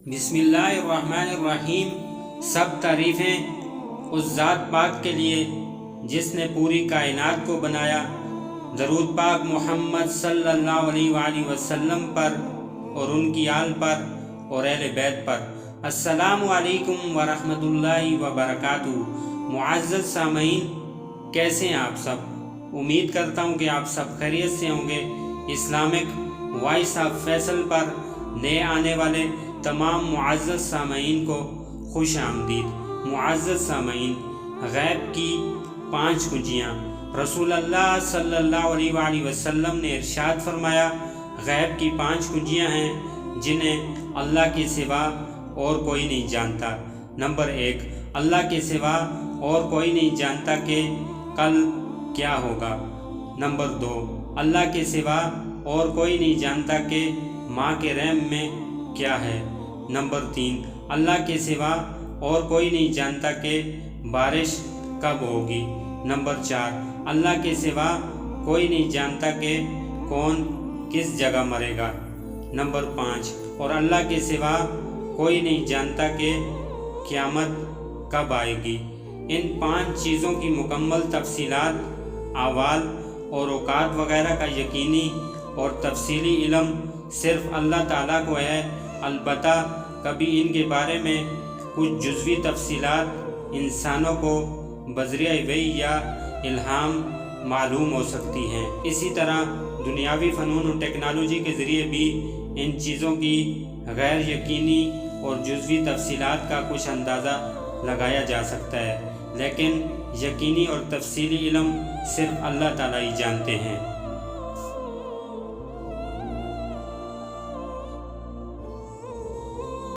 بسم اللہ الرحمن الرحیم۔ سب تعریفیں اس ذات پاک کے لیے جس نے پوری کائنات کو بنایا۔ درود پاک محمد صلی اللہ علیہ وآلہ وسلم پر اور ان کی آل پر اور اہل بیت پر۔ السلام علیکم ورحمۃ اللہ وبرکاتہ۔ معزز سامعین، کیسے ہیں آپ سب؟ امید کرتا ہوں کہ آپ سب خیریت سے ہوں گے۔ اسلامک وائس آف فیصل پر نئے آنے والے تمام معزز سامعین کو خوش آمدید۔ معزز سامعین، غیب کی 5 کنجیاں۔ رسول اللہ صلی اللہ علیہ وآلہ وسلم نے ارشاد فرمایا، غیب کی 5 کنجیاں ہیں جنہیں اللہ کے سوا اور کوئی نہیں جانتا۔ نمبر 1، اللہ کے سوا اور کوئی نہیں جانتا کہ کل کیا ہوگا۔ نمبر 2، اللہ کے سوا اور کوئی نہیں جانتا کہ ماں کے رحم میں کیا ہے۔ نمبر 3، اللہ کے سوا اور کوئی نہیں جانتا کہ بارش کب ہوگی۔ نمبر 4، اللہ کے سوا کوئی نہیں جانتا کہ کون کس جگہ مرے گا۔ نمبر 5، اور اللہ کے سوا کوئی نہیں جانتا کہ قیامت کب آئے گی۔ ان 5 چیزوں کی مکمل تفصیلات، احوال اور اوقات وغیرہ کا یقینی اور تفصیلی علم صرف اللہ تعالیٰ کو ہے۔ البتہ کبھی ان کے بارے میں کچھ جزوی تفصیلات انسانوں کو بذریعہ وحی یا الہام معلوم ہو سکتی ہیں۔ اسی طرح دنیاوی فنون و ٹیکنالوجی کے ذریعے بھی ان چیزوں کی غیر یقینی اور جزوی تفصیلات کا کچھ اندازہ لگایا جا سکتا ہے، لیکن یقینی اور تفصیلی علم صرف اللہ تعالیٰ ہی جانتے ہیں۔